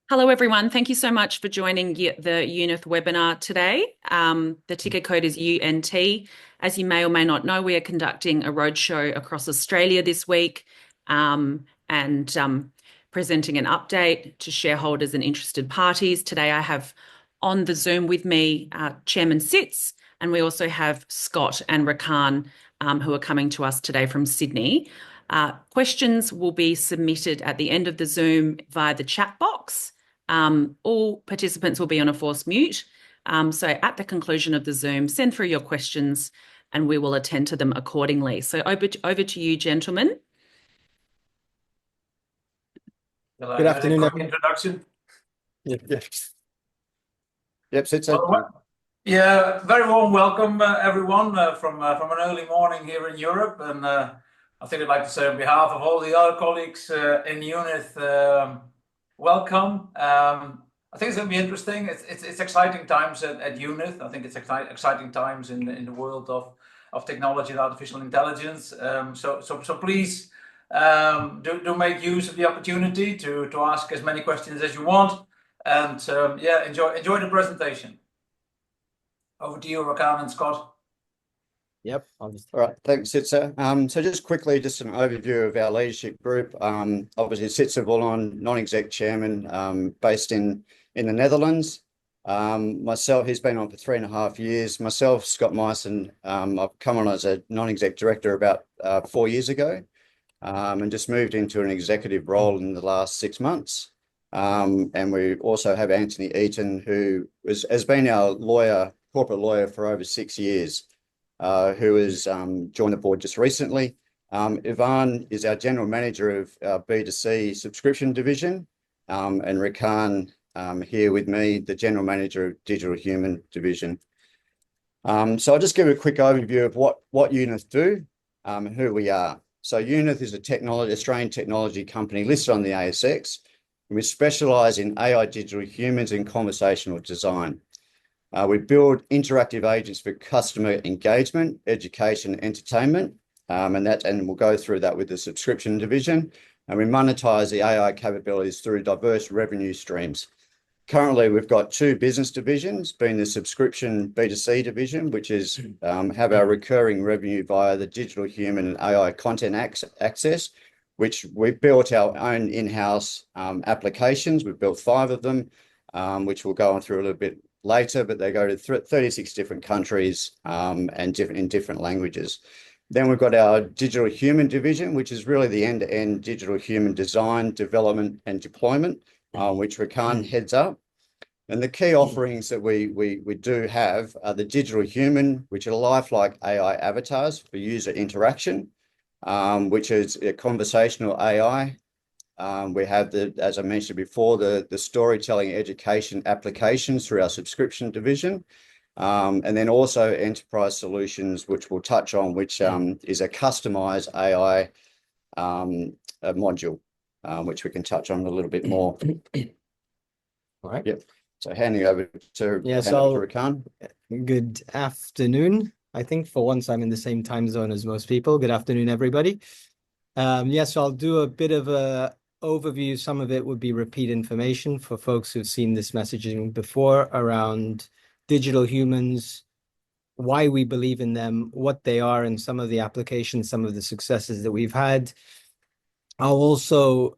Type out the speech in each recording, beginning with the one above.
Hello, everyone. Thank you so much for joining the Unith webinar today. The ticker code is UNT. As you may or may not know, we are conducting a roadshow across Australia this week and presenting an update to shareholders and interested parties. Today, I have on the Zoom with me Chairman Sitz, and we also have Scott and Rakan who are coming to us today from Sydney. Questions will be submitted at the end of the Zoom via the chat box. All participants will be on a forced mute. So at the conclusion of the Zoom, send through your questions and we will attend to them accordingly. So over to you, gentlemen. Good afternoon. A quick introduction. Yep, Sitz. Yeah, very warm welcome, everyone, from an early morning here in Europe. And I think I'd like to say on behalf of all the other colleagues in Unith, welcome. I think it's going to be interesting. It's exciting times at Unith. I think it's exciting times in the world of technology and artificial intelligence. So please do make use of the opportunity to ask as many questions as you want, and yeah, enjoy the presentation. Over to you, Rakan and Scott. Yep. All right. Thanks, Sitzer. So just quickly, just an overview of our leadership group. Obviously, Sitzer Bullon, non-exec chairman, based in the Netherlands. Myself, he's been on for 3.5 years. Myself, Scott Mison, I've come on as a non-exec director about 4 years ago, and just moved into an executive role in the last 6 months. And we also have Anthony Eaton, who has been our corporate lawyer for over 6 years. Who has joined the board just recently. Ivan is our general manager of our B2C subscription division, and Rakan here with me, the general manager of digital human division. So I'll just give a quick overview of what Unith do, and who we are. So Unith is Australian technology company listed on the ASX, and we specialise in AI digital humans and conversational design. We build interactive agents for customer engagement, education, entertainment, and we'll go through that with the subscription division. And we monetize the AI capabilities through diverse revenue streams. Currently, we've got 2 business divisions, being the subscription B2C division, which is have our recurring revenue via the digital human and AI content access, which we've built our own in-house applications. We've built 5 of them, which we'll go on through a little bit later, but they go to 36 different countries and in different languages. Then we've got our digital human division, which is really the end-to-end digital human design, development, and deployment, which Rakan heads up. And the key offerings that we do have are the digital human, which are lifelike AI avatars for user interaction, which is a conversational AI. We have as I mentioned before, the storytelling education applications through our subscription division, and then also enterprise solutions, which we'll touch on, which is a customized AI module, which we can touch on a little bit more. All right. Yep. So handing over to Rakan. Good afternoon. I think for once I'm in the same time zone as most people. Good afternoon, everybody. Yes, I'll do a bit of a overview. Some of it would be repeat information for folks who've seen this messaging before around digital humans, why we believe in them, what they are, and some of the applications, some of the successes that we've had. I'll also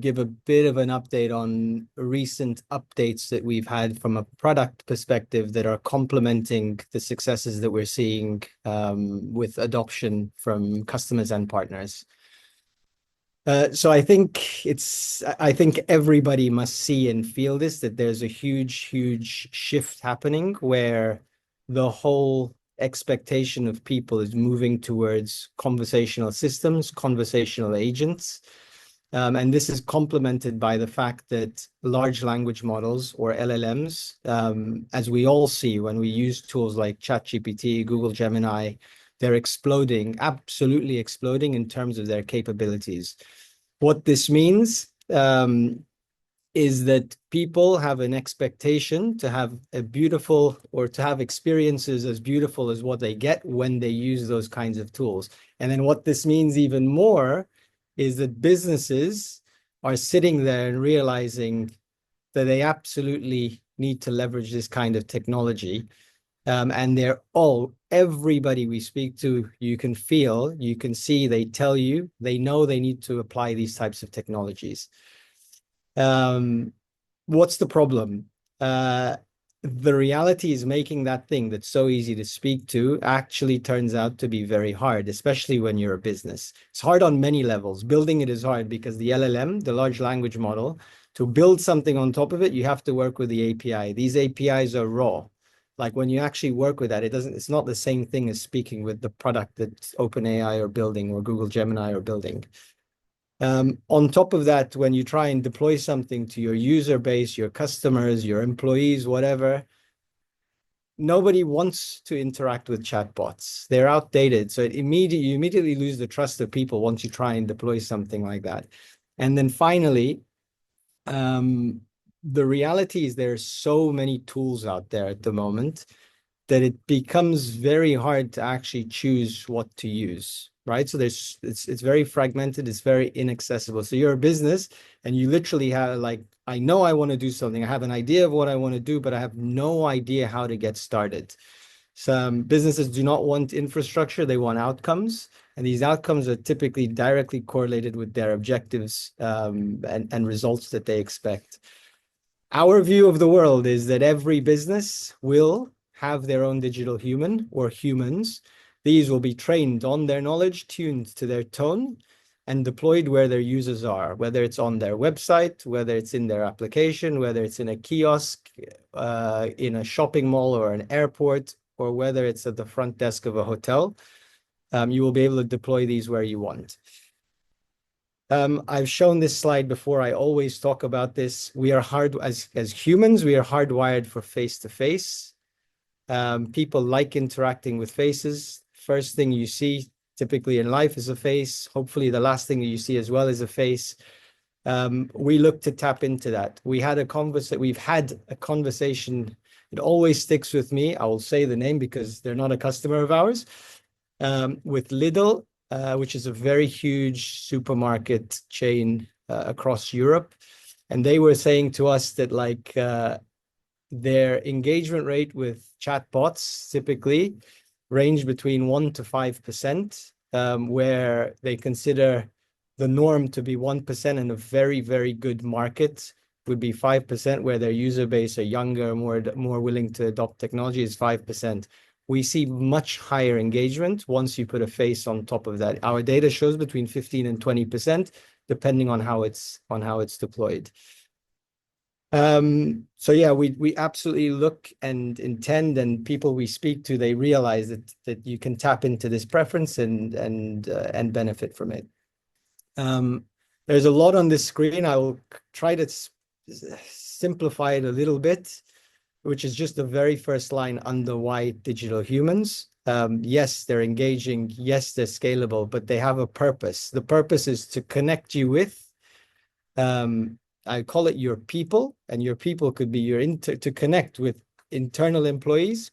give a bit of an update on recent updates that we've had from a product perspective that are complementing the successes that we're seeing with adoption from customers and partners. So I think everybody must see and feel this, that there's a huge shift happening where the whole expectation of people is moving towards conversational systems, conversational agents. And this is complemented by the fact that large language models, or LLMs, as we all see when we use tools like ChatGPT, Google Gemini, they're exploding, absolutely exploding in terms of their capabilities. What this means is that people have an expectation to have a beautiful, or to have experiences as beautiful as what they get when they use those kinds of tools. And then what this means even more is that businesses are sitting there and realizing that they absolutely need to leverage this kind of technology. And everybody we speak to, you can feel, you can see, they tell you, they know they need to apply these types of technologies. What's the problem? The reality is making that thing that's so easy to speak to actually turns out to be very hard, especially when you're a business. It's hard on many levels. Building it is hard because the LLM, the large language model, to build something on top of it, you have to work with the API. These APIs are raw. Like when you actually work with that, it's not the same thing as speaking with the product that OpenAI are building or Google Gemini are building. On top of that, when you try and deploy something to your user base, your customers, your employees, whatever, nobody wants to interact with chatbots. They're outdated. So you immediately lose the trust of people once you try and deploy something like that. And then finally, the reality is there are so many tools out there at the moment that it becomes very hard to actually choose what to use, right? So it's very fragmented, it's very inaccessible. So you're a business and you literally have like, I know I want to do something. I have an idea of what I want to do, but I have no idea how to get started. Some businesses do not want infrastructure, they want outcomes. And these outcomes are typically directly correlated with their objectives and results that they expect. Our view of the world is that every business will have their own digital human or humans. These will be trained on their knowledge, tuned to their tone, and deployed where their users are, whether it's on their website, whether it's in their application, whether it's in a kiosk, in a shopping mall or an airport, or whether it's at the front desk of a hotel. You will be able to deploy these where you want. I've shown this slide before. I always talk about this. We are as humans, we are hardwired for face-to-face. People like interacting with faces. First thing you see typically in life is a face. Hopefully the last thing that you see as well is a face. We look to tap into that. We've had a conversation. It always sticks with me. I will say the name because they're not a customer of ours. With Lidl, which is a very huge supermarket chain across Europe. And they were saying to us that like their engagement rate with chatbots typically range between 1 to 5%, where they consider the norm to be 1% and a very, very good market would be 5%, where their user base are younger, more willing to adopt technology is 5%. We see much higher engagement once you put a face on top of that. Our data shows between 15 and 20%, depending on how it's deployed. So yeah, we absolutely look and intend, and people we speak to, they realize that you can tap into this preference and benefit from it. There's a lot on this screen. I will try to simplify it a little bit, which is just the very first line under why digital humans. Yes, they're engaging. Yes, they're scalable, but they have a purpose. The purpose is to connect you with, I call it your people, and your people could be to connect with internal employees,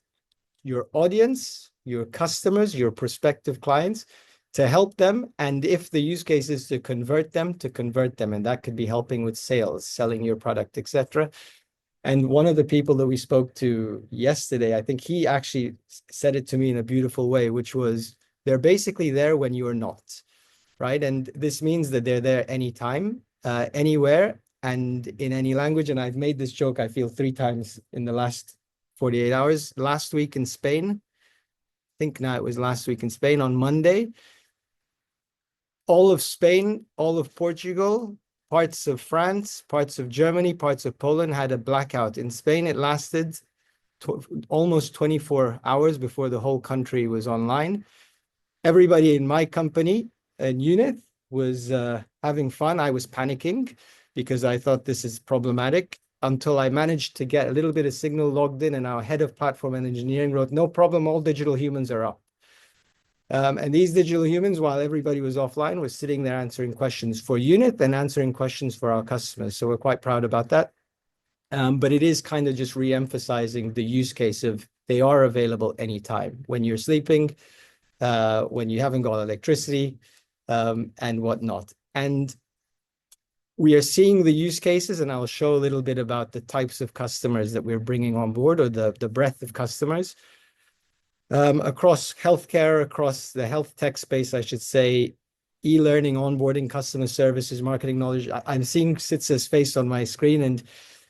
your audience, your customers, your prospective clients, to help them. And if the use case is to convert them, and that could be helping with sales, selling your product, etc. And one of the people that we spoke to yesterday, I think he actually said it to me in a beautiful way, which was they're basically there when you're not, right? And this means that they're there anytime, anywhere, and in any language. And I've made this joke, I feel 3 times in the last 48 hours. Last week in Spain, I think now it was last week in Spain on Monday, all of Spain, all of Portugal, parts of France, parts of Germany, parts of Poland had a blackout. In Spain, it lasted almost 24 hours before the whole country was online. Everybody in my company and Unith was having fun. I was panicking because I thought this is problematic, until I managed to get a little bit of signal logged in, and our head of platform and engineering wrote, "No problem, all digital humans are up." And these digital humans, while everybody was offline, was sitting there answering questions for Unith and answering questions for our customers. So we're quite proud about that. But it is kind of just re-emphasizing the use case of they are available anytime, when you're sleeping, when you haven't got electricity, and whatnot. And we are seeing the use cases, and I'll show a little bit about the types of customers that we're bringing on board, or the breadth of customers. Across healthcare, across the health tech space, I should say, e-learning, onboarding, customer services, marketing knowledge. I'm seeing Sitsa's face on my screen, and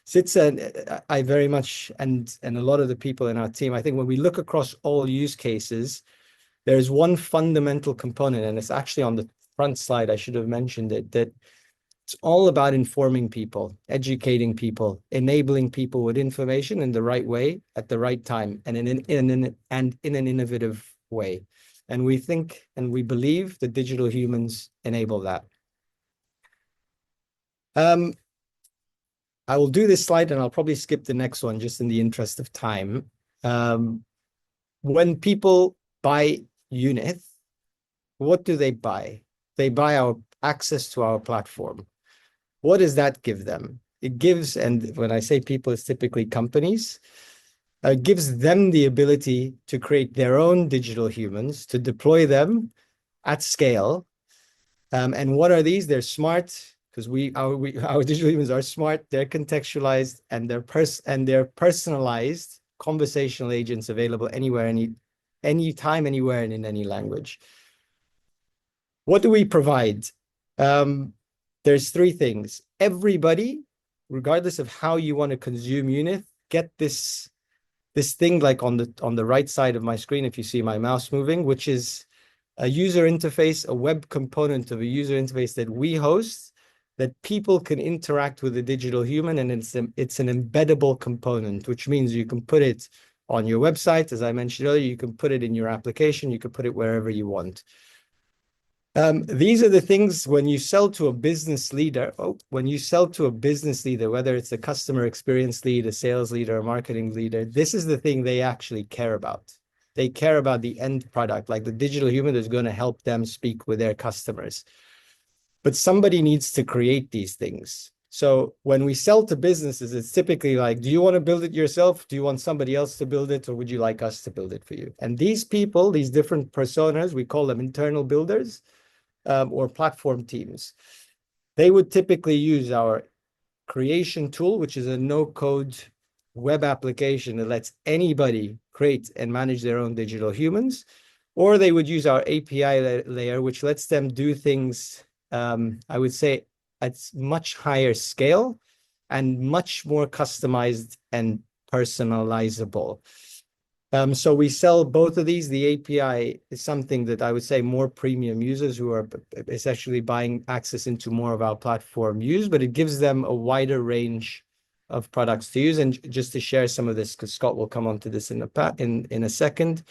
Sitsa, I very much, and a lot of the people in our team, I think when we look across all use cases, there's one fundamental component, and it's actually on the front slide, I should have mentioned it, that it's all about informing people, educating people, enabling people with information in the right way at the right time, and in an innovative way. And we think and we believe that digital humans enable that. I will do this slide, and I'll probably skip the next one just in the interest of time. When people buy Unith, what do they buy? They buy our access to our platform. What does that give them? It gives, and when I say people, it's typically companies, gives them the ability to create their own digital humans, to deploy them at scale. And what are these? They're smart, because our digital humans are smart, they're contextualized, and they're personalized conversational agents available anywhere, anytime, anywhere, and in any language. What do we provide? There's three things. Everybody, regardless of how you want to consume Unith, get this thing like on the right side of my screen, if you see my mouse moving, which is a user interface, a web component of a user interface that we host, that people can interact with a digital human, and it's an embeddable component, which means you can put it on your website, as I mentioned earlier, you can put it in your application, you can put it wherever you want. These are the things when you sell to a business leader, whether it's a customer experience lead, a sales leader, a marketing leader, this is the thing they actually care about. They care about the end product, like the digital human is going to help them speak with their customers. But somebody needs to create these things. So when we sell to businesses, it's typically like, do you want to build it yourself? Do you want somebody else to build it? Or would you like us to build it for you? And these people, these different personas, we call them internal builders, or platform teams. They would typically use our creation tool, which is a no-code web application that lets anybody create and manage their own digital humans, or they would use our API layer, which lets them do things, I would say, at much higher scale and much more customized and personalizable. So we sell both of these. The API is something that I would say more premium users who are essentially buying access into more of our platform use, but it gives them a wider range of products to use. And just to share some of this, because Scott will come on to this in a second.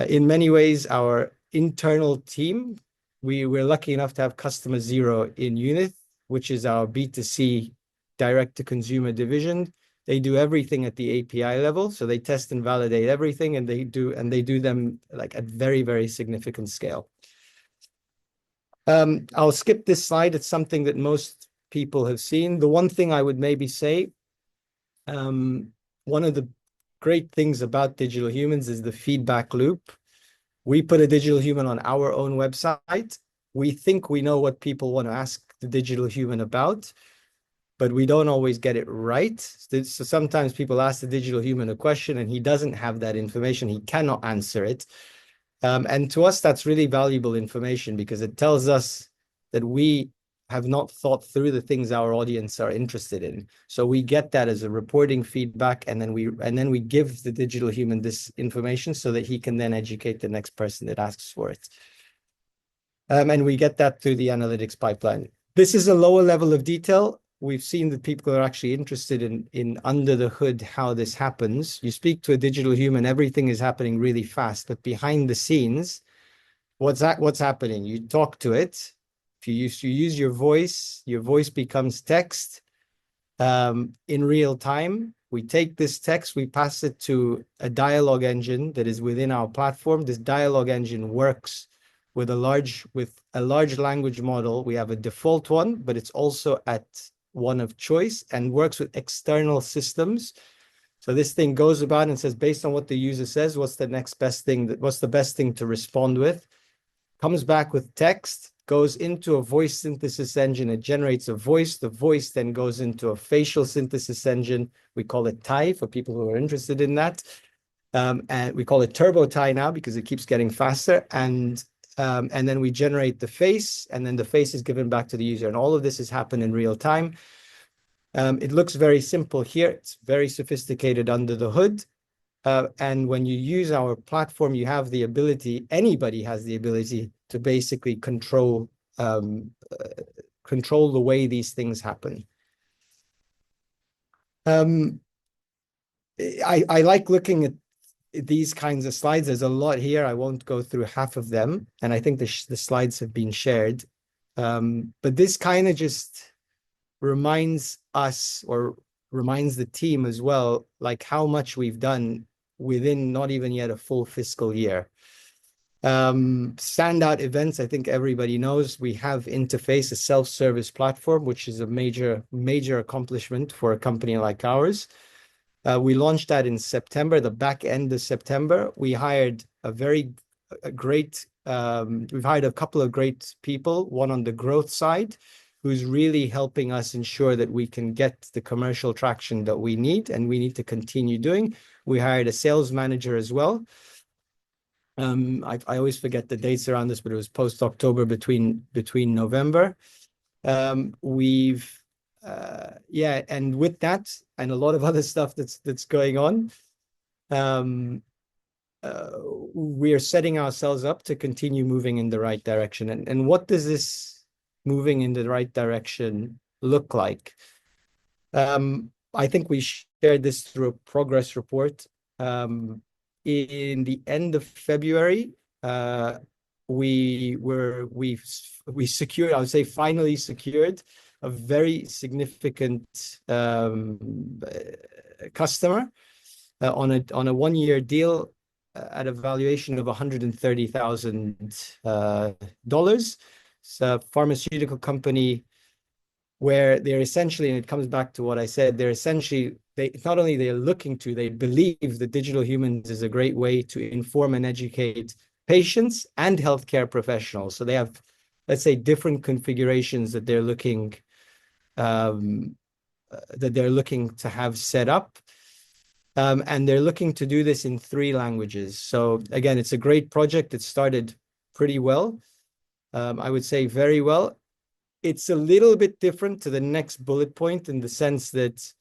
In many ways, our internal team, we're lucky enough to have customer zero in Unith, which is our B2C direct-to-consumer division. They do everything at the API level, so they test and validate everything, and they do them like at very, very significant scale. I'll skip this slide. It's something that most people have seen. The one thing I would maybe say, one of the great things about digital humans is the feedback loop. We put a digital human on our own website. We think we know what people want to ask the digital human about, but we don't always get it right. So sometimes people ask the digital human a question and he doesn't have that information. He cannot answer it. And to us, that's really valuable information because it tells us that we have not thought through the things our audience are interested in. So we get that as a reporting feedback, and then we give the digital human this information so that he can then educate the next person that asks for it. And we get that through the analytics pipeline. This is a lower level of detail. We've seen that people are actually interested in under the hood how this happens. You speak to a digital human, everything is happening really fast, but behind the scenes, what's happening? You talk to it. If you use your voice becomes text in real time. We take this text, we pass it to a dialogue engine that is within our platform. This dialogue engine works with a large language model. We have a default one, but it's also at one of choice and works with external systems. So this thing goes about and says, based on what the user says, what's the next best thing, what's the best thing to respond with? Comes back with text, goes into a voice synthesis engine. It generates a voice. The voice then goes into a facial synthesis engine. We call it TAI for people who are interested in that. And we call it Turbo TAI now because it keeps getting faster. And then we generate the face, and then the face is given back to the user. And all of this has happened in real time. It looks very simple here. It's very sophisticated under the hood. And when you use our platform, you have the ability, anybody has the ability to basically control the way these things happen. I like looking at these kinds of slides. There's a lot here. I won't go through half of them, and I think the slides have been shared. But this kind of just reminds us, or reminds the team as well, like how much we've done within not even yet a full fiscal year. Standout events, I think everybody knows we have Interface, a self-service platform, which is a major accomplishment for a company like ours. We launched that in September, the back end of September. We hired we've hired a couple of great people, one on the growth side, who's really helping us ensure that we can get the commercial traction that we need, and we need to continue doing. We hired a sales manager as well. I always forget the dates around this, but it was post-October between November. And with that and a lot of other stuff that's going on, we are setting ourselves up to continue moving in the right direction. And what does this moving in the right direction look like? I think we shared this through a progress report. In the end of February, we secured, I would say, finally secured a very significant customer on a 1-year deal at a valuation of $130,000. It's a pharmaceutical company where they're essentially, and it comes back to what I said, they're essentially, not only they're looking to, they believe that digital humans is a great way to inform and educate patients and healthcare professionals. So they have, let's say, different configurations that they're looking to have set up. And they're looking to do this in 3 languages. So again, it's a great project. It started pretty well. I would say very well. It's a little bit different to the next bullet point in the sense that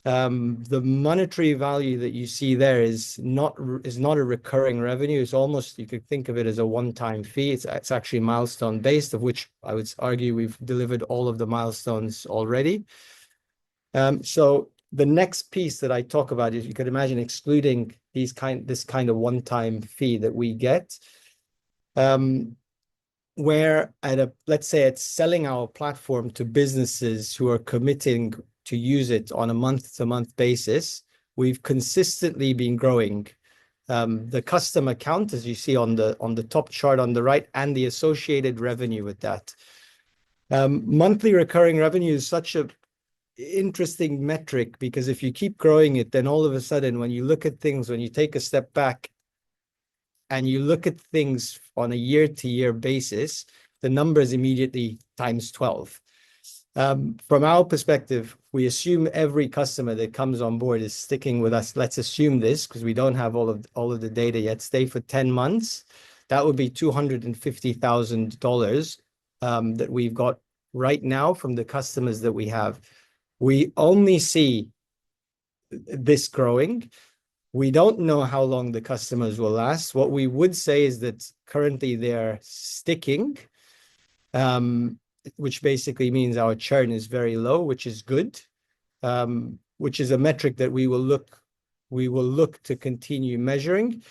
the monetary value that you see there is not a recurring revenue. It's almost, you could think of it as a one-time fee. It's actually milestone based, of which I would argue we've delivered all of the milestones already. So the next piece that I talk about is, you could imagine, excluding this kind of one-time fee that we get, where let's say it's selling our platform to businesses who are committing to use it on a month-to-month basis. We've consistently been growing the customer count, as you see on the top chart on the right, and the associated revenue with that. Monthly recurring revenue is such a interesting metric, because if you keep growing it, then all of a sudden, when you look at things, when you take a step back and you look at things on a year-to-year basis, the number is immediately times 12. From our perspective, we assume every customer that comes on board is sticking with us. Let's assume this, because we don't have all of the data yet. Stay for 10 months. That would be $250,000 that we've got right now from the customers that we have. We only see this growing. We don't know how long the customers will last. What we would say is that currently they're sticking, which basically means our churn is very low, which is good, which is a metric that we will look to continue measuring,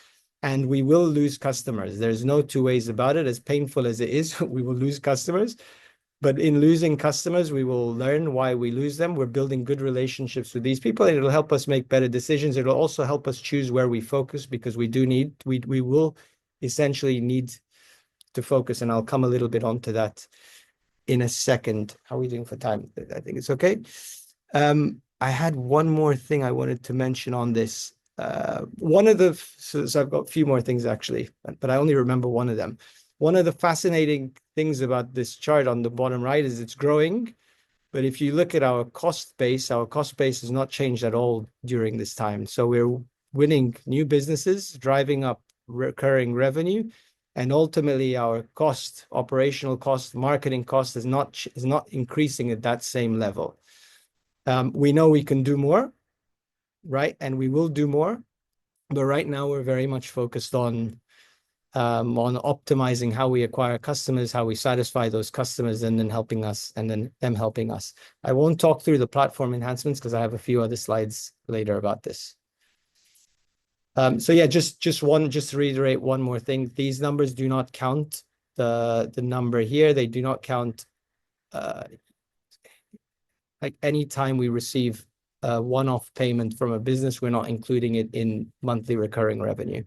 and we will lose customers. There's no 2 ways about it. As painful as it is, we will lose customers. But in losing customers, we will learn why we lose them. We're building good relationships with these people, and it'll help us make better decisions. It'll also help us choose where we focus, because we will essentially need to focus, and I'll come a little bit onto that in a second. How are we doing for time? I think it's okay. I had one more thing I wanted to mention on this. So I've got a few more things actually, but I only remember one of them. One of the fascinating things about this chart on the bottom right is it's growing. But if you look at our cost base has not changed at all during this time. So we're winning new businesses, driving up recurring revenue, and ultimately our cost, operational cost, marketing cost is not increasing at that same level. We know we can do more, right? And we will do more. But right now we're very much focused on optimizing how we acquire customers, how we satisfy those customers, and then helping us, and then them helping us. I won't talk through the platform enhancements because I have a few other slides later about this. So yeah, just to reiterate one more thing. These numbers do not count the number here. They do not count like any time we receive a one-off payment from a business, we're not including it in monthly recurring revenue.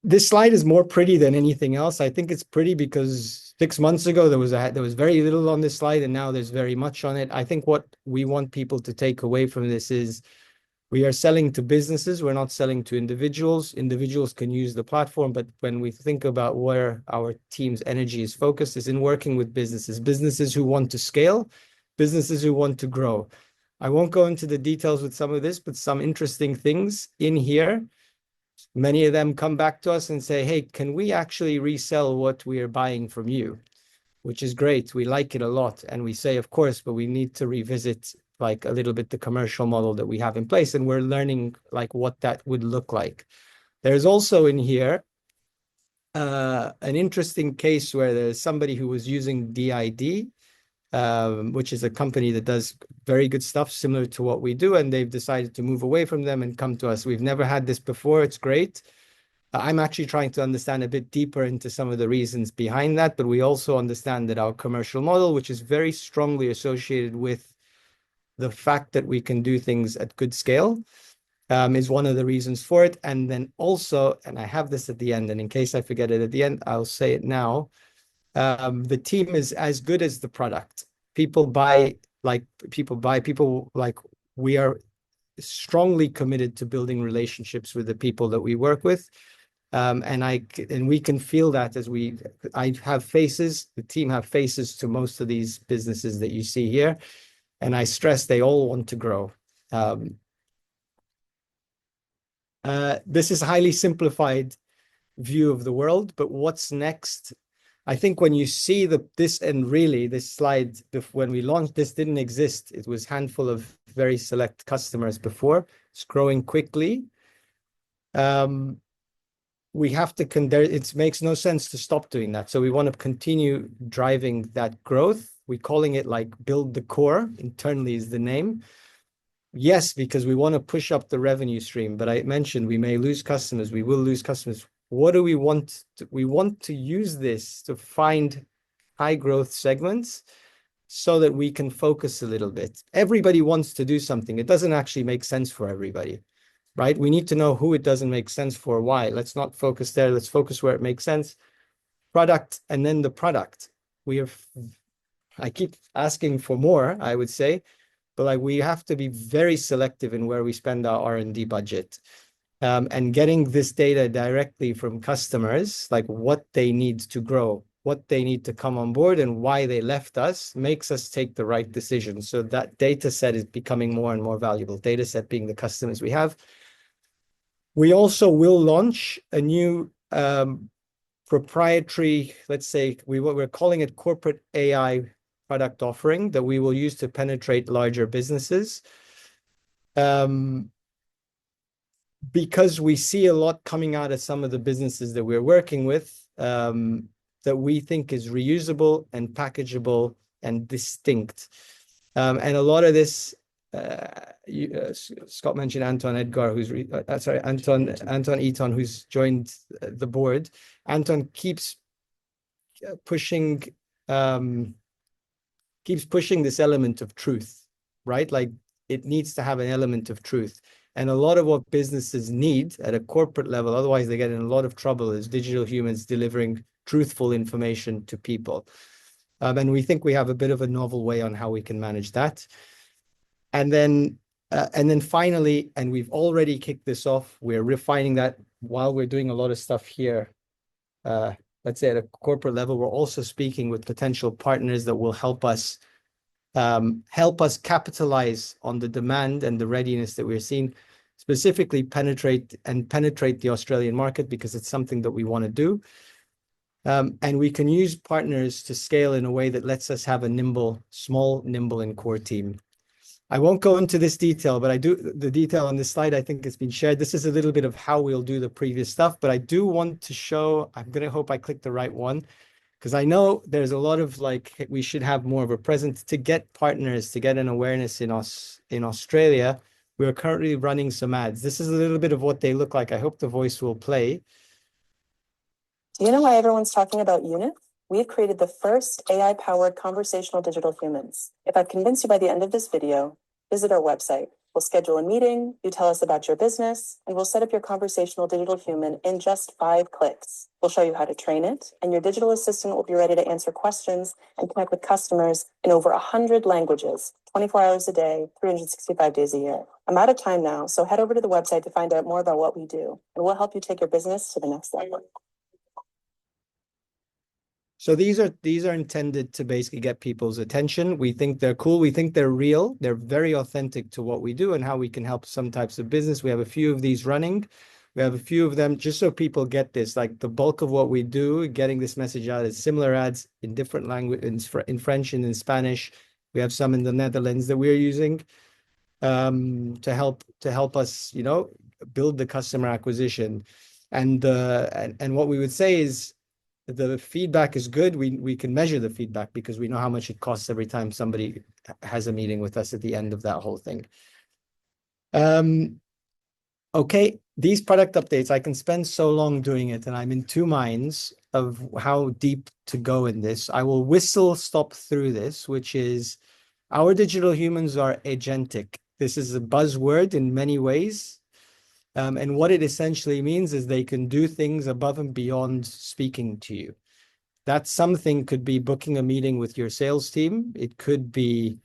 This slide is more pretty than anything else. I think it's pretty because 6 months ago there was very little on this slide, and now there's very much on it. I think what we want people to take away from this is we are selling to businesses. We're not selling to individuals. Individuals can use the platform, but when we think about where our team's energy is focused, is in working with businesses who want to scale, businesses who want to grow. I won't go into the details with some of this, but some interesting things in here. Many of them come back to us and say, hey, can we actually resell what we are buying from you? Which is great. We like it a lot. And we say, of course, but we need to revisit like a little bit the commercial model that we have in place. And we're learning like what that would look like. There's also in here an interesting case where there's somebody who was using DID, which is a company that does very good stuff similar to what we do, and they've decided to move away from them and come to us. We've never had this before. It's great. I'm actually trying to understand a bit deeper into some of the reasons behind that, but we also understand that our commercial model, which is very strongly associated with the fact that we can do things at good scale, is one of the reasons for it. And then also, and I have this at the end, and in case I forget it at the end, I'll say it now. The team is as good as the product. People like we are strongly committed to building relationships with the people that we work with. And we can feel that as I have faces, the team have faces to most of these businesses that you see here. And I stress they all want to grow. This is a highly simplified view of the world, but what's next? I think when you see this, and really this slide, when we launched, this didn't exist. It was a handful of very select customers before. It's growing quickly. We have to, it makes no sense to stop doing that. So we want to continue driving that growth. We're calling it like build the core. Internally is the name. Yes, because we want to push up the revenue stream. But I mentioned we may lose customers. We will lose customers. What do we want? We want to use this to find high growth segments so that we can focus a little bit. Everybody wants to do something. It doesn't actually make sense for everybody, right? We need to know who it doesn't make sense for, why. Let's not focus there. Let's focus where it makes sense. Product, and then the product. I keep asking for more, I would say, but like we have to be very selective in where we spend our R&D budget. And getting this data directly from customers, like what they need to grow, what they need to come on board, and why they left us, makes us take the right decision. So that data set is becoming more and more valuable. Data set being the customers we have. We also will launch a new proprietary, let's say, we're calling it corporate AI product offering that we will use to penetrate larger businesses. Because we see a lot coming out of some of the businesses that we're working with that we think is reusable and packageable and distinct. And a lot of this, Scott mentioned Anton Edgar, Anton Eaton, who's joined the board. Anton keeps pushing this element of truth, right? Like it needs to have an element of truth. And a lot of what businesses need at a corporate level, otherwise they get in a lot of trouble, is digital humans delivering truthful information to people. And we think we have a bit of a novel way on how we can manage that. And then And then finally, and we've already kicked this off, we're refining that while we're doing a lot of stuff here. Let's say at a corporate level, we're also speaking with potential partners that will help us capitalize on the demand and the readiness that we're seeing, specifically penetrate the Australian market, because it's something that we want to do. And we can use partners to scale in a way that lets us have a small, nimble and core team. I won't go into this detail, but the detail on this slide, I think it's been shared. This is a little bit of how we'll do the previous stuff, but I do want to show, I'm going to hope I click the right one, because I know there's a lot of like, we should have more of a presence to get partners, to get an awareness in Australia. We're currently running some ads. This is a little bit of what they look like. I hope the voice will play. Do you know why everyone's talking about Unith? We've created the first AI-powered conversational digital humans. If I've convinced you by the end of this video, visit our website. We'll schedule a meeting, you tell us about your business, and we'll set up your conversational digital human in just 5 clicks. We'll show you how to train it, and your digital assistant will be ready to answer questions and connect with customers in over 100 languages, 24 hours a day, 365 days a year. I'm out of time now, so head over to the website to find out more about what we do, and we'll help you take your business to the next level. So these are intended to basically get people's attention. We think they're cool. We think they're real. They're very authentic to what we do and how we can help some types of business. We have a few of these running. We have a few of them just so people get this, like the bulk of what we do, getting this message out is similar ads in different languages, in French and in Spanish. We have some in the Netherlands that we're using to help us, build the customer acquisition. And what we would say is, the feedback is good. We can measure the feedback because we know how much it costs every time somebody has a meeting with us at the end of that whole thing. Okay, these product updates, I can spend so long doing it, and I'm in 2 minds of how deep to go in this. I will whistle stop through this, which is our digital humans are agentic. This is a buzzword in many ways. And what it essentially means is they can do things above and beyond speaking to you. That something could be booking a meeting with your sales team. It could be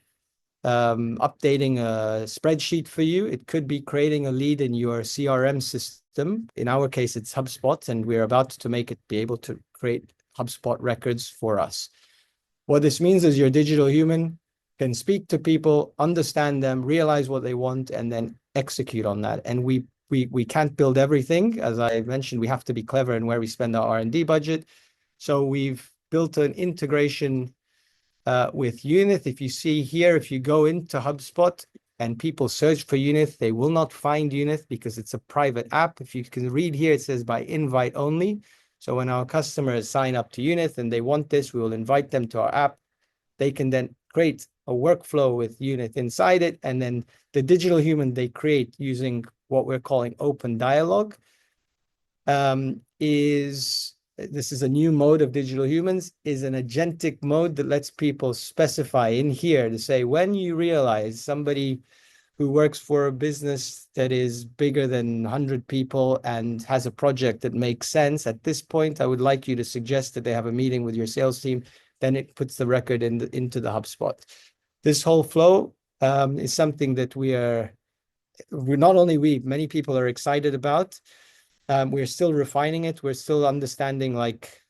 updating a spreadsheet for you. It could be creating a lead in your CRM system. In our case, it's HubSpot, and we're about to make it be able to create HubSpot records for us. What this means is your digital human can speak to people, understand them, realize what they want, and then execute on that. And we can't build everything. As I mentioned, we have to be clever in where we spend our R&D budget. So we've built an integration with Unith. If you see here, if you go into HubSpot and people search for Unith, they will not find Unith because it's a private app. If you can read here, it says by invite only. So when our customers sign up to Unith and they want this, we will invite them to our app. They can then create a workflow with Unith inside it. And then the digital human they create using what we're calling open dialogue this is a new mode of digital humans, is an agentic mode that lets people specify in here to say, when you realize somebody who works for a business that is bigger than 100 people and has a project that makes sense, at this point, I would like you to suggest that they have a meeting with your sales team. Then it puts the record into the HubSpot. This whole flow is something that many people are excited about. We're still refining it. We're still understanding like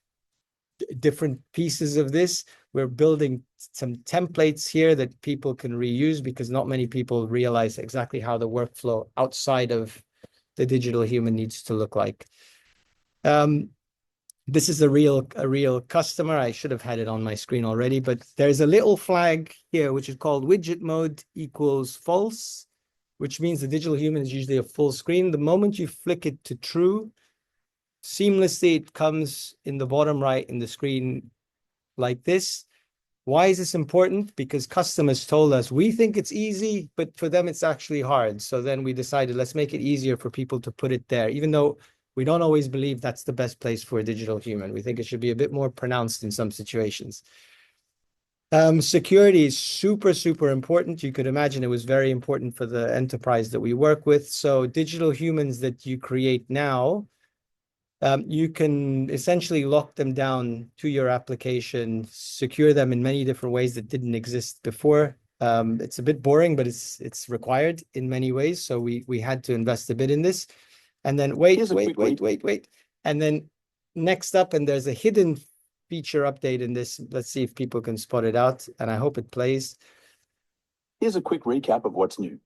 different pieces of this. We're building some templates here that people can reuse because not many people realize exactly how the workflow outside of the digital human needs to look like. This is a real customer. I should have had it on my screen already, but there's a little flag here, which is called widget mode equals false, which means the digital human is usually a full screen. The moment you flick it to true, seamlessly it comes in the bottom right in the screen like this. Why is this important? Because customers told us, we think it's easy, but for them it's actually hard. So then we decided, let's make it easier for people to put it there, even though we don't always believe that's the best place for a digital human. We think it should be a bit more pronounced in some situations. Security is super, super important. You could imagine it was very important for the enterprise that we work with. So digital humans that you create now, you can essentially lock them down to your application, secure them in many different ways that didn't exist before. It's a bit boring, but it's required in many ways. So we had to invest a bit in this. And then wait. And then next up, and there's a hidden feature update in this. Let's see if people can spot it out, and I hope it plays. Here's a quick recap of what's new.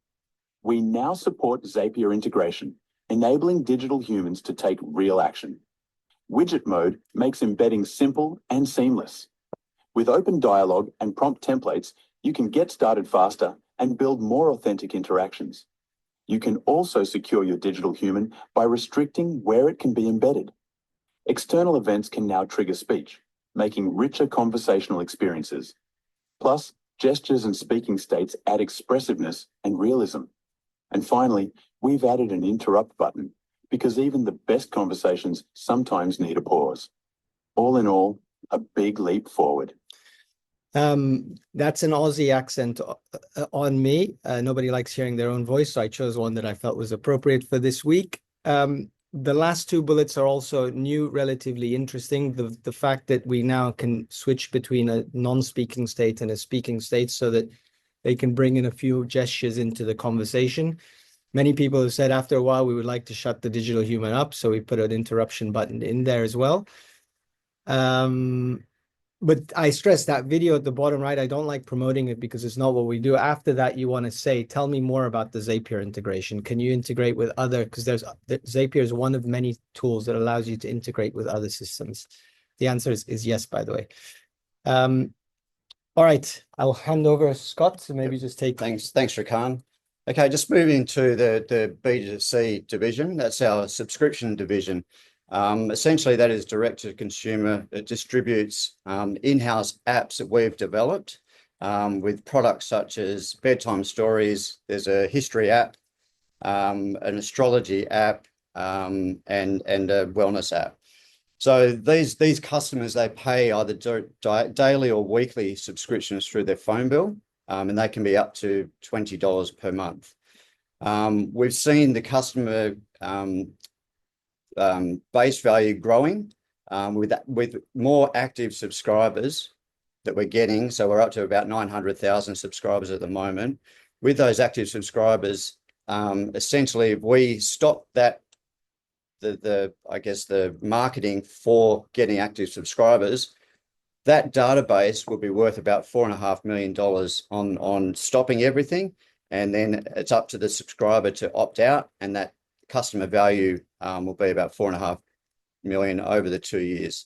We now support Zapier integration, enabling digital humans to take real action. Widget mode makes embedding simple and seamless. With open dialogue and prompt templates, you can get started faster and build more authentic interactions. You can also secure your digital human by restricting where it can be embedded. External events can now trigger speech, making richer conversational experiences. Plus, gestures and speaking states add expressiveness and realism. And finally, we've added an interrupt button because even the best conversations sometimes need a pause. All in all, a big leap forward. That's an Aussie accent on me. Nobody likes hearing their own voice, so I chose one that I felt was appropriate for this week. The last two bullets are also new, relatively interesting. The fact that we now can switch between a non-speaking state and a speaking state so that they can bring in a few gestures into the conversation. Many people have said after a while, we would like to shut the digital human up. So we put an interruption button in there as well. But I stress that video at the bottom right, I don't like promoting it because it's not what we do. After that, you want to say, tell me more about the Zapier integration. Can you integrate with other, because Zapier is one of many tools that allows you to integrate with other systems. The answer is yes, by the way. All right, I'll hand over to Scott to maybe just take. Thanks, Rakan. Okay, just moving to the B2C division. That's our subscription division. Essentially, that is direct to consumer. It distributes in-house apps that we've developed with products such as bedtime stories. There's a history app, an astrology app, and a wellness app. So these customers, they pay either daily or weekly subscriptions through their phone bill, and they can be up to $20 per month. We've seen the customer base value growing with more active subscribers that we're getting. So we're up to about 900,000 subscribers at the moment. With those active subscribers, essentially, if we stop that, the marketing for getting active subscribers, that database will be worth about $4.5 million on stopping everything. And then it's up to the subscriber to opt out, and that customer value will be about $4.5 million over the 2 years.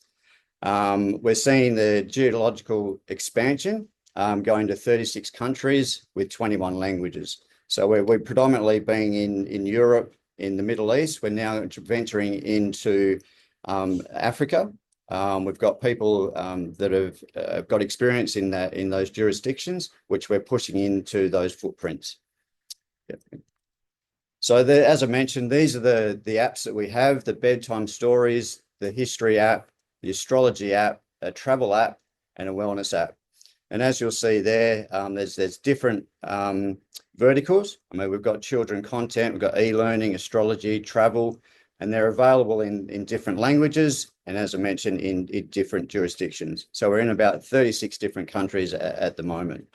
We're seeing the geological expansion going to 36 countries with 21 languages. So we're predominantly being in Europe, in the Middle East. We're now venturing into Africa. We've got people that have got experience in those jurisdictions, which we're pushing into those footprints. Yep. So as I mentioned, these are the apps that we have: the bedtime stories, the history app, the astrology app, a travel app, and a wellness app. And as you'll see there, there's different verticals. I mean, we've got children content, we've got e-learning, astrology, travel, and they're available in different languages. And as I mentioned, in different jurisdictions. So we're in about 36 different countries at the moment.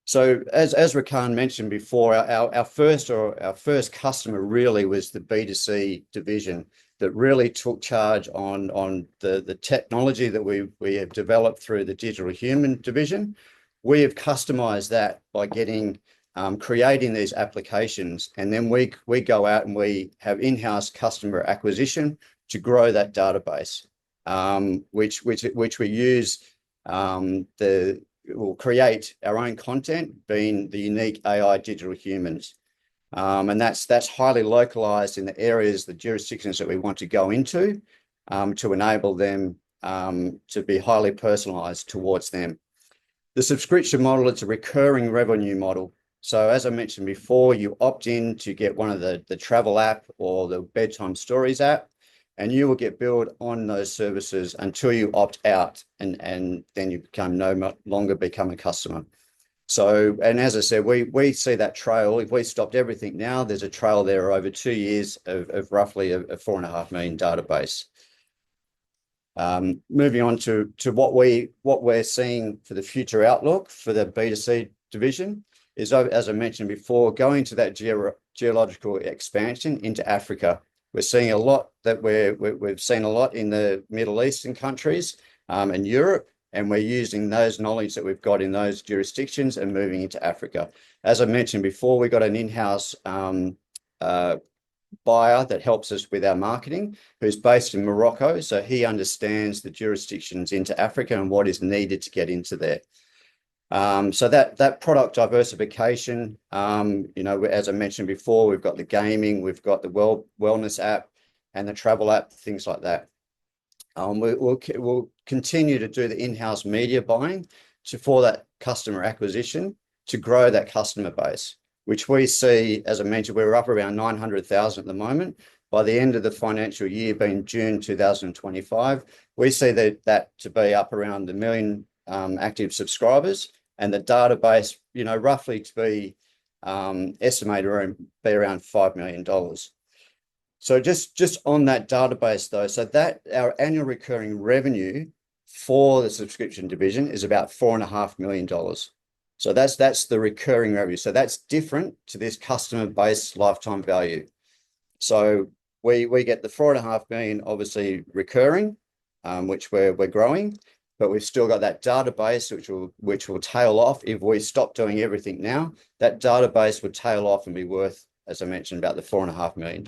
So as Rakan mentioned before, our first customer really was the B2C division that really took charge on the technology that we have developed through the digital human division. We have customized that by creating these applications, and then we go out and we have in-house customer acquisition to grow that database, which we use we'll create our own content, being the unique AI digital humans. And that's highly localized in the areas, the jurisdictions that we want to go into, to enable them to be highly personalized towards them. The subscription model, it's a recurring revenue model. So as I mentioned before, you opt in to get one of the travel app or the bedtime stories app, and you will get billed on those services until you opt out, and then you no longer become a customer. So, and as I said, we see that trail. If we stopped everything now, there's a trail there over 2 years of roughly a $4.5 million database. Moving on to what we're seeing for the future outlook for the B2C division is, as I mentioned before, going to that geological expansion into Africa. We're seeing a lot that we've seen a lot in the Middle Eastern countries and Europe, and we're using those knowledge that we've got in those jurisdictions and moving into Africa. As I mentioned before, we've got an in-house buyer that helps us with our marketing, who's based in Morocco. So he understands the jurisdictions into Africa and what is needed to get into there. So that product diversification, as I mentioned before, we've got the gaming, we've got the wellness app and the travel app, things like that. We'll continue to do the in-house media buying for that customer acquisition to grow that customer base, which we see, as I mentioned, we're up around 900,000 at the moment. By the end of the financial year, being June 2025, we see that to be up around 1 million active subscribers, and the database, roughly to be estimated around $5 million. So just on that database though, so that our annual recurring revenue for the subscription division is about $4.5 million. So that's the recurring revenue. So that's different to this customer base lifetime value. So we get the 4.5 million obviously recurring, which we're growing, but we've still got that database which will tail off if we stop doing everything now. That database would tail off and be worth, as I mentioned, about the $4.5 million.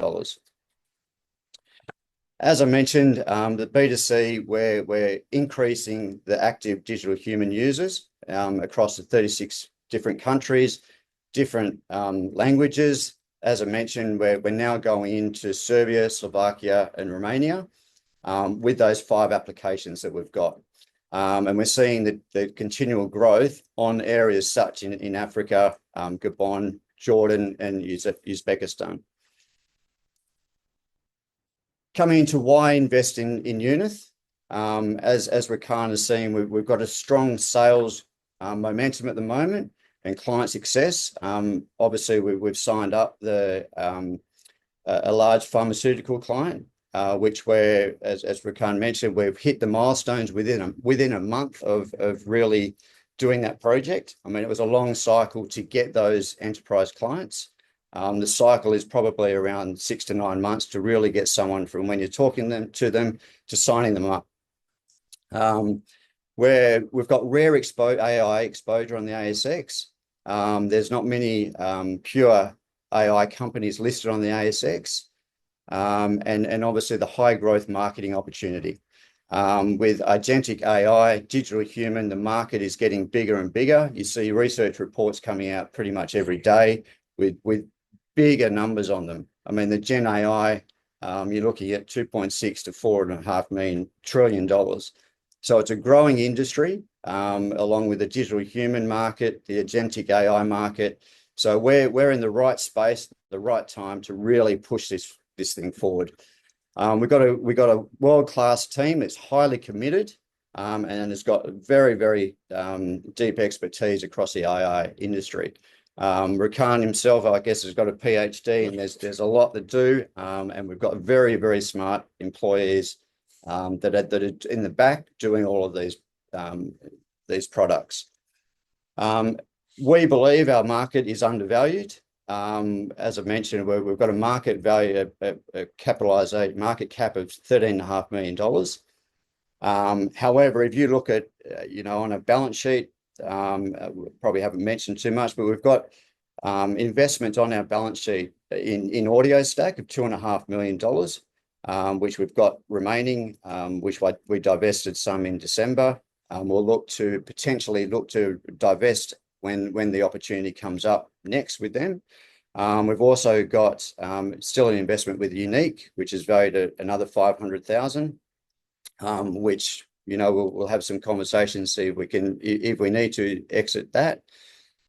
As I mentioned, the B2C, we're increasing the active digital human users across the 36 different countries, different languages. As I mentioned, we're now going into Serbia, Slovakia, and Romania with those 5 applications that we've got. And we're seeing the continual growth on areas such in Africa, Gabon, Jordan, and Uzbekistan. Coming into why invest in Unith, as Rakan has seen, we've got a strong sales momentum at the moment and client success. Obviously, we've signed up a large pharmaceutical client, which as Rakan mentioned, we've hit the milestones within a month of really doing that project. I mean, it was a long cycle to get those enterprise clients. The cycle is probably around 6 to 9 months to really get someone from when you're talking to them to signing them up. Where we've got rare AI exposure on the ASX. There's not many pure AI companies listed on the ASX. And obviously the high growth marketing opportunity. With agentic AI, digital human, the market is getting bigger and bigger. You see research reports coming out pretty much every day with bigger numbers on them. I mean, the Gen AI, you're looking at 2.6 to $4.5 trillion. So it's a growing industry, along with the digital human market, the agentic AI market. So we're in the right space, the right time to really push this thing forward. We've got a world-class team that's highly committed, and has got very, very deep expertise across the AI industry. Rakan himself, I guess, has got a PhD, and there's a lot to do, and we've got very, very smart employees that are in the back doing all of these products. We believe our market is undervalued. As I mentioned, we've got a market value, a capitalization market cap of $13.5 million. However, if you look at, on a balance sheet, probably haven't mentioned too much, but we've got investment on our balance sheet in Audio Stack of $2.5 million, which we've got remaining, which we divested some in December. We'll potentially look to divest when the opportunity comes up next with them. We've also got still an investment with Unique, which is valued at another $500,000, which we'll have some conversations, see if we need to exit that.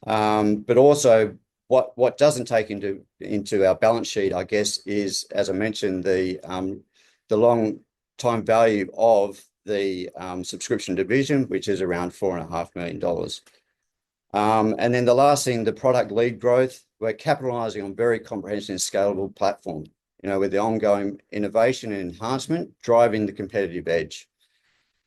But also what doesn't take into our balance sheet, I guess, is, as I mentioned, the long time value of the subscription division, which is around $4.5 million. And then the last thing, the product lead growth, we're capitalizing on very comprehensive and scalable platform, with the ongoing innovation and enhancement driving the competitive edge.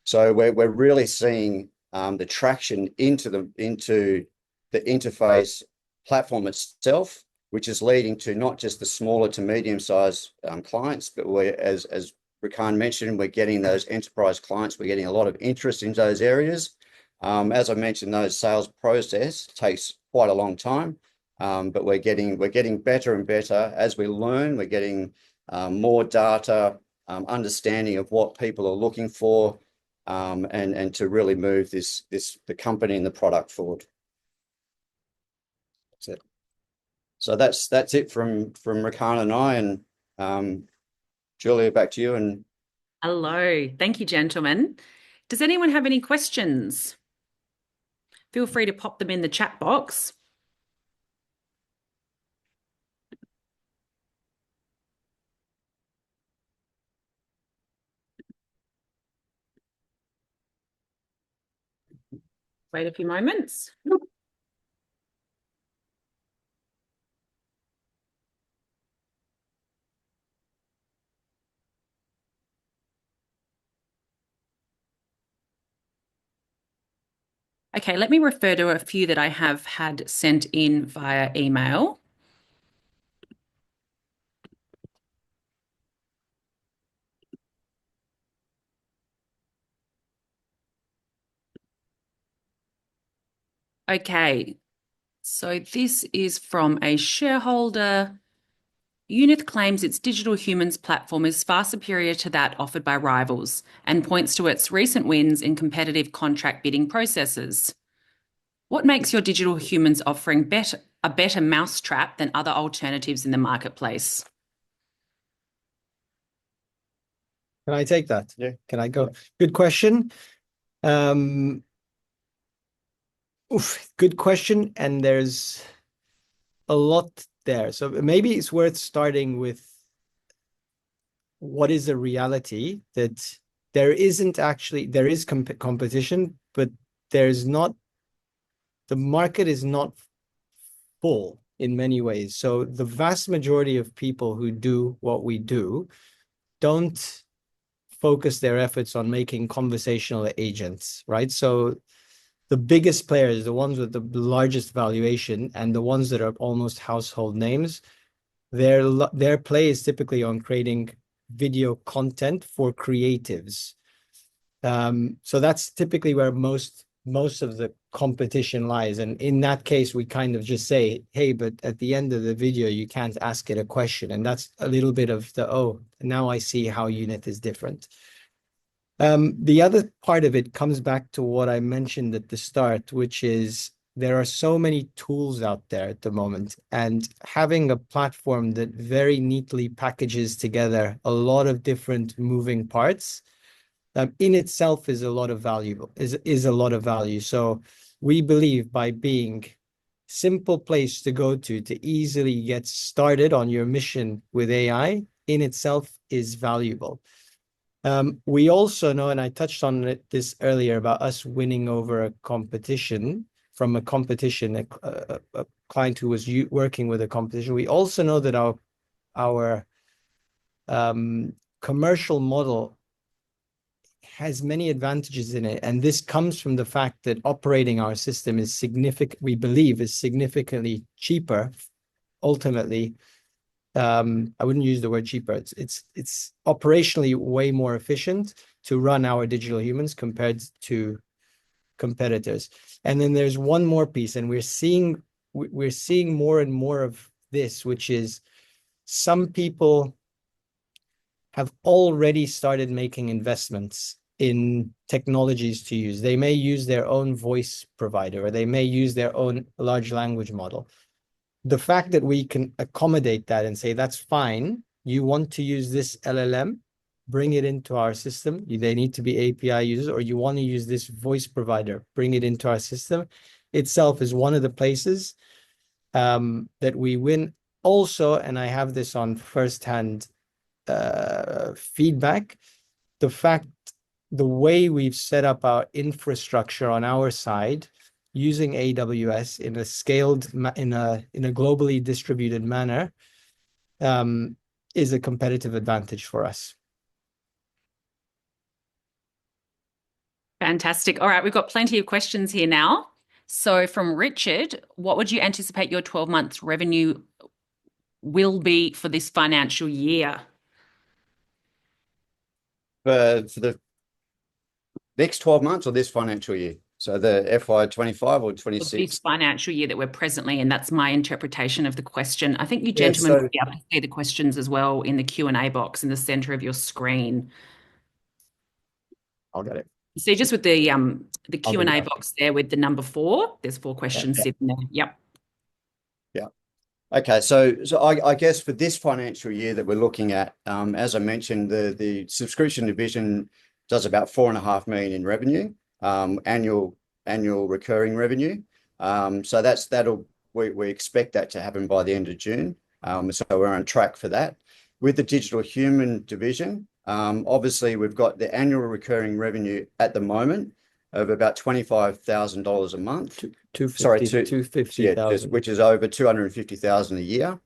So we're really seeing the traction into the interface platform itself, which is leading to not just the smaller to medium-sized clients, but as Rakan mentioned, we're getting those enterprise clients. We're getting a lot of interest in those areas. As I mentioned, those sales process takes quite a long time, but we're getting better and better as we learn. We're getting more data, understanding of what people are looking for, and to really move the company and the product forward. That's it. So that's it from Rakan and I, and Julia, back to you. And Hello. Thank you, gentlemen. Does anyone have any questions? Feel free to pop them in the chat box. Wait a few moments. Okay, let me refer to a few that I have had sent in via email. Okay, so this is from a shareholder. Unith claims its digital humans platform is far superior to that offered by rivals and points to its recent wins in competitive contract bidding processes. What makes your digital humans offering a better mousetrap than other alternatives in the marketplace? Can I take that? Yeah. Can I go? Good question. Good question. And there's a lot there. So maybe it's worth starting with what is a reality that there is competition, but the market is not full in many ways. So the vast majority of people who do what we do don't focus their efforts on making conversational agents, right? So the biggest players, the ones with the largest valuation and the ones that are almost household names, their play is typically on creating video content for creatives. So that's typically where most of the competition lies. And in that case, we kind of just say, hey, but at the end of the video, you can't ask it a question. And that's a little bit of now I see how Unith is different. The other part of it comes back to what I mentioned at the start, which is there are so many tools out there at the moment, and having a platform that very neatly packages together a lot of different moving parts in itself is a lot of value. So we believe by being simple place to go to easily get started on your mission with AI in itself is valuable. We also know, and I touched on this earlier, about us winning over a client who was working with a competition. We also know that our commercial model has many advantages in it, and this comes from the fact that operating our system is significantly cheaper. Ultimately, I wouldn't use the word cheaper. It's operationally way more efficient to run our digital humans compared to competitors. And then there's one more piece, and we're seeing more and more of this, which is some people have already started making investments in technologies to use. They may use their own voice provider, or they may use their own large language model. The fact that we can accommodate that and say, that's fine, you want to use this LLM, bring it into our system. They need to be API users, or you want to use this voice provider, bring it into our system itself is one of the places that we win. Also, and I have this on firsthand feedback, the way we've set up our infrastructure on our side using AWS in a globally distributed manner is a competitive advantage for us. Fantastic. All right, we've got plenty of questions here now. So from Richard, what would you anticipate your 12 months revenue will be for this financial year? For the next 12 months or this financial year? So the FY25 or 26? This financial year that we're presently in, that's my interpretation of the question. I think you Yeah, gentlemen will be able to see the questions as well in the Q&A box in the center of your screen. I'll get it. See, just with the Q&A that. box there with the number 4, there's 4 questions sitting there. Yep. Yeah. Okay, so I guess for this financial year that we're looking at, as I mentioned, the subscription division does about 4.5 million in revenue, annual recurring revenue. So we expect that to happen by the end of June. So we're on track for that. With the digital human division, obviously we've got the annual recurring revenue at the moment of about $25,000 a month. 250,000. Which is over 250,000 a year.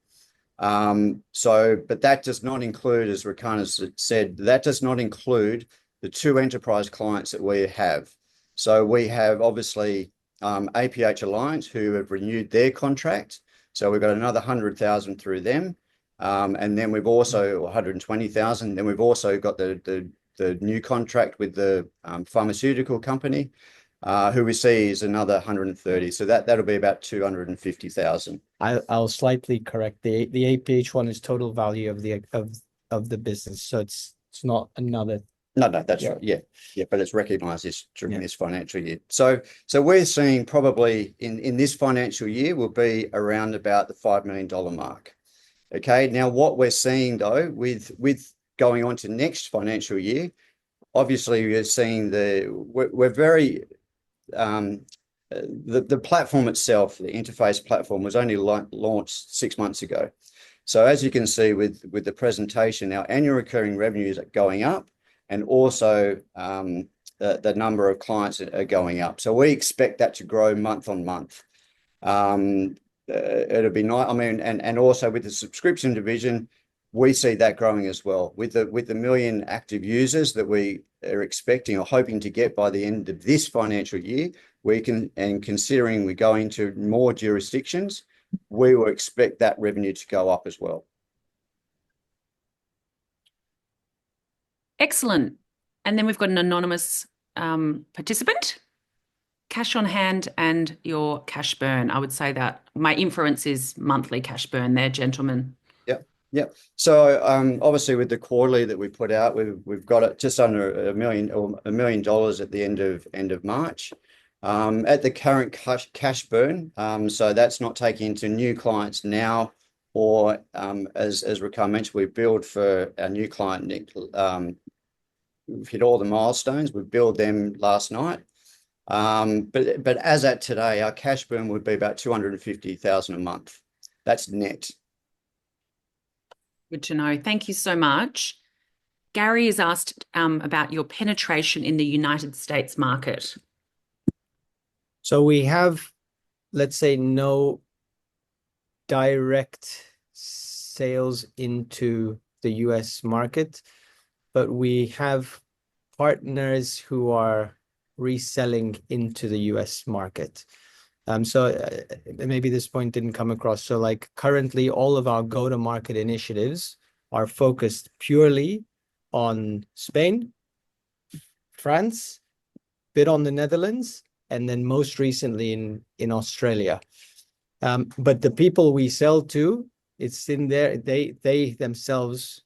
But that does not include, as Rakan has said, that does not include the 2 enterprise clients that we have. So we have obviously APH Alliance, who have renewed their contract. So we've got another 100,000 through them. And then we've also 120,000. Then we've also got the new contract with the pharmaceutical company, who we see is another 130. So that'll be about 250,000. I'll slightly correct. The APH one is total value of the business. So it's not another. No, that's right. Yeah. But it's recognised during this financial year. So we're seeing probably in this financial year will be around about the $5 million mark. Okay. Now what we're seeing though, with going on to next financial year, obviously we're seeing we're very the platform itself, the interface platform, was only launched 6 months ago. So as you can see with the presentation, our annual recurring revenues are going up, and also the number of clients are going up. So we expect that to grow month on month. It'll be nice. I mean, and also with the subscription division, we see that growing as well. With the million active users that we are expecting or hoping to get by the end of this financial year, and considering we're going to more jurisdictions, we will expect that revenue to go up as well. Excellent. And then we've got an anonymous participant. Cash on hand and your cash burn. I would say that my inference is monthly cash burn there, gentlemen. Yeah. So obviously with the quarterly that we put out, we've got it just under $1 million at the end of March. At the current cash burn, so that's not taking into new clients now, or as Rakan mentioned, we billed for our new client. We've hit all the milestones. We billed them last night. But as at today, our cash burn would be about 250,000 a month. That's net. Good to know. Thank you so much. Gary has asked about your penetration in the United States market. So we have, let's say, no direct sales into the US market, but we have partners who are reselling into the US market. So maybe this point didn't come across. So like currently all of our go-to-market initiatives are focused purely on Spain, France, bit on the Netherlands, and then most recently in Australia. But the people we sell to, it's in there, they themselves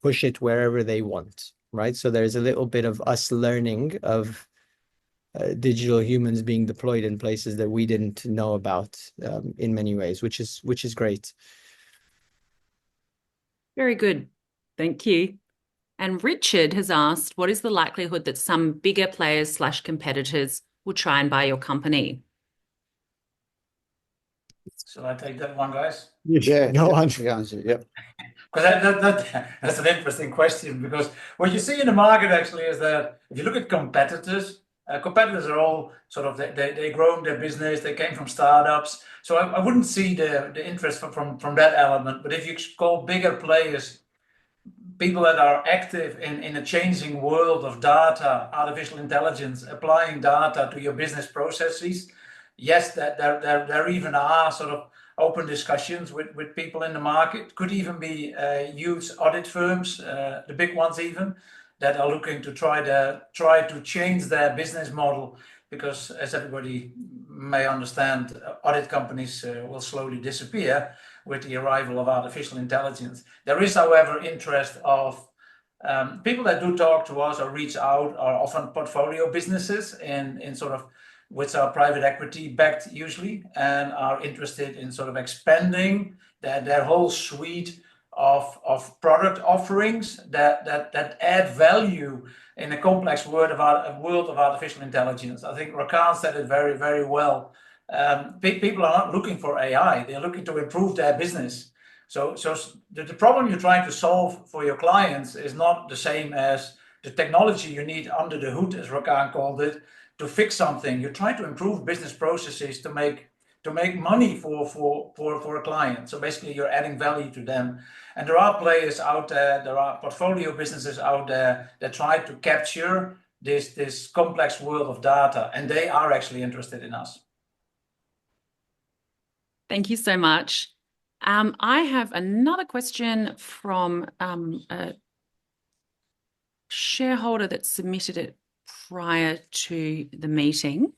push it wherever they want, right? So there's a little bit of us learning of digital humans being deployed in places that we didn't know about in many ways, which is great. Very good. Thank you. And Richard has asked, what is the likelihood that some bigger players / competitors will try and buy your company? Shall I take that one, guys? Yeah, Go on. Yep. Because that's an interesting question, because what you see in the market actually is that if you look at competitors are all sort of, they grown their business, they came from startups. So I wouldn't see the interest from that element. But if you call bigger players, people that are active in a changing world of data, artificial intelligence, applying data to your business processes. Yes, that there even are sort of open discussions with people in the market. Could even be huge audit firms, the big ones even, that are looking to try to change their business model, because as everybody may understand, audit companies will slowly disappear with the arrival of artificial intelligence. There is, however, interest of people that do talk to us or reach out are often portfolio businesses in sort of, which are private equity backed usually, and are interested in sort of expanding their whole suite of product offerings that add value in a complex world of artificial intelligence. I think Rakan said it very, very well. People are not looking for AI, they're looking to improve their business. So the problem you're trying to solve for your clients is not the same as the technology you need under the hood, as Rakan called it, to fix something. You're trying to improve business processes to make money for a client. So basically you're adding value to them. And there are players out there, there are portfolio businesses out there that try to capture this complex world of data, and they are actually interested in us. Thank you so much. I have another question from a shareholder that submitted it prior to the meeting.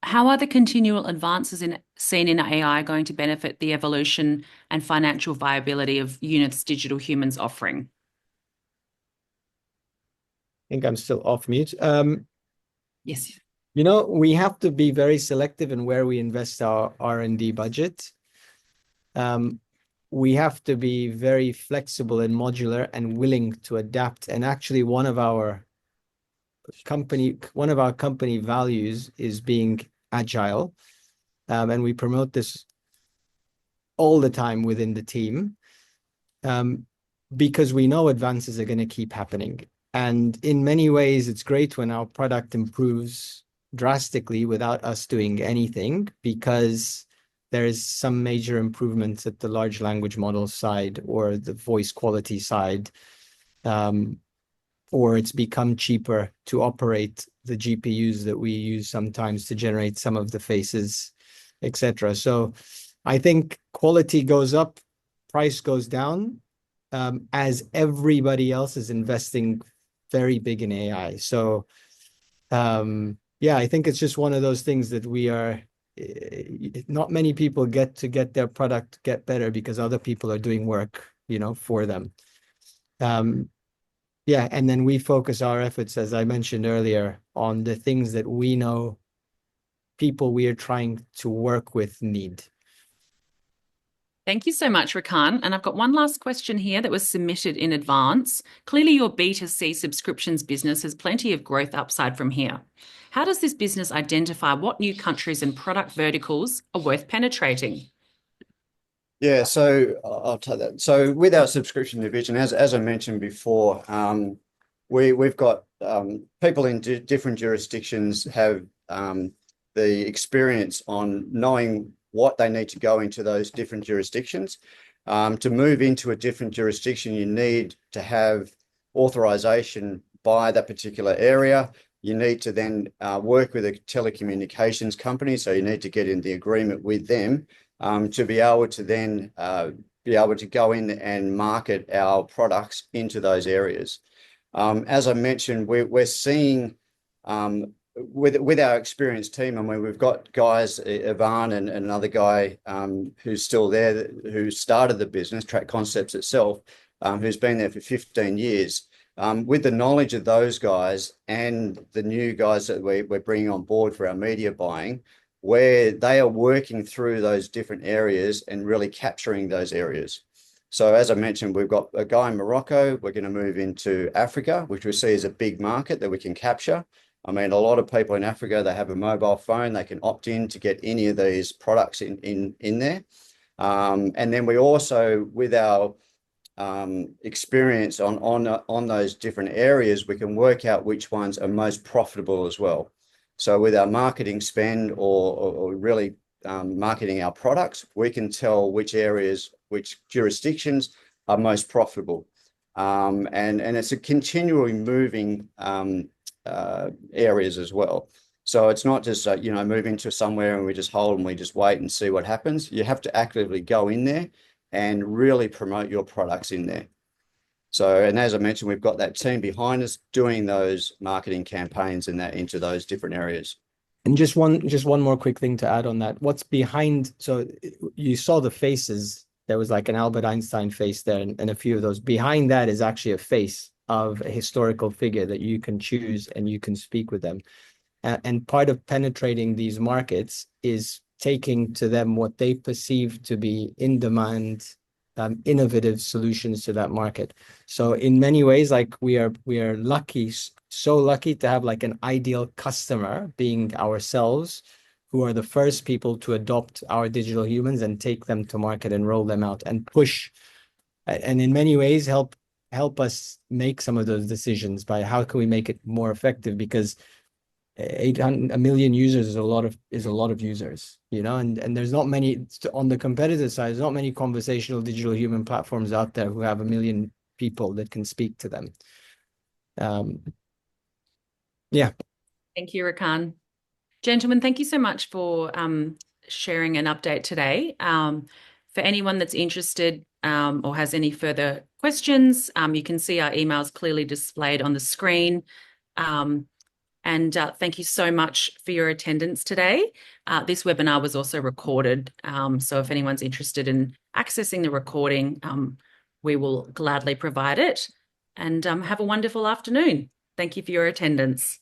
How are the continual advances seen in AI going to benefit the evolution and financial viability of Unith's digital humans offering? I think I'm still off mute. Yes. You know, we have to be very selective in where we invest our R&D budget. We have to be very flexible and modular and willing to adapt. And actually, one of our company values is being agile, and we promote this all the time within the team, because we know advances are going to keep happening. And in many ways, it's great when our product improves drastically without us doing anything, because there is some major improvements at the large language model side or the voice quality side, or it's become cheaper to operate the GPUs that we use sometimes to generate some of the faces, etc. So I think quality goes up, price goes down, as everybody else is investing very big in AI. So yeah, I think it's just one of those things that we are, not many people get their product get better because other people are doing work, you know, for them. Yeah, and then we focus our efforts, as I mentioned earlier, on the things that we know people we are trying to work with need. Thank you so much, Rakan. And I've got one last question here that was submitted in advance. Clearly, your B2C subscriptions business has plenty of growth upside from here. How does this business identify what new countries and product verticals are worth penetrating? Yeah, so I'll tell that. So with our subscription division, as I mentioned before, we've got people in different jurisdictions have the experience on knowing what they need to go into those different jurisdictions. To move into a different jurisdiction, you need to have authorization by that particular area. You need to then work with a telecommunications company, so you need to get in the agreement with them to be able to then be able to go in and market our products into those areas. As I mentioned, we're seeing with our experienced team, and we've got guys, Ivan and another guy who's still there, who started the business, Track Concepts itself, who's been there for 15 years. With the knowledge of those guys and the new guys that we're bringing on board for our media buying, where they are working through those different areas and really capturing those areas. So as I mentioned, we've got a guy in Morocco. We're going to move into Africa, which we see as a big market that we can capture. I mean, a lot of people in Africa, they have a mobile phone, they can opt in to get any of these products in there. And then we also, with our experience on those different areas, we can work out which ones are most profitable as well. So with our marketing spend or really marketing our products, we can tell which areas, which jurisdictions are most profitable. and it's a continually moving areas as well. So it's not just move into somewhere and we just hold and we just wait and see what happens. You have to actively go in there and really promote your products in there. So, and as I mentioned, we've got that team behind us doing those marketing campaigns and that into those different areas. And just one more quick thing to add on that. What's behind? So you saw the faces. There was like an Albert Einstein face there, and a few of those. Behind that is actually a face of a historical figure that you can choose and you can speak with them. And part of penetrating these markets is taking to them what they perceive to be in demand, innovative solutions to that market. So in many ways, like we are lucky, so lucky to have like an ideal customer being ourselves, who are the first people to adopt our digital humans and take them to market and roll them out and push, and in many ways help us make some of those decisions by how can we make it more effective, because 1 million users is a lot of users, and there's not many on the competitor side. There's not many conversational digital human platforms out there who have 1 million people that can speak to them. Yeah. Thank you, Rakan. Gentlemen, thank you so much for sharing an update today. For anyone that's interested or has any further questions, you can see our emails clearly displayed on the screen. And thank you so much for your attendance today. This webinar was also recorded, so if anyone's interested in accessing the recording, we will gladly provide it. And have a wonderful afternoon. Thank you for your attendance.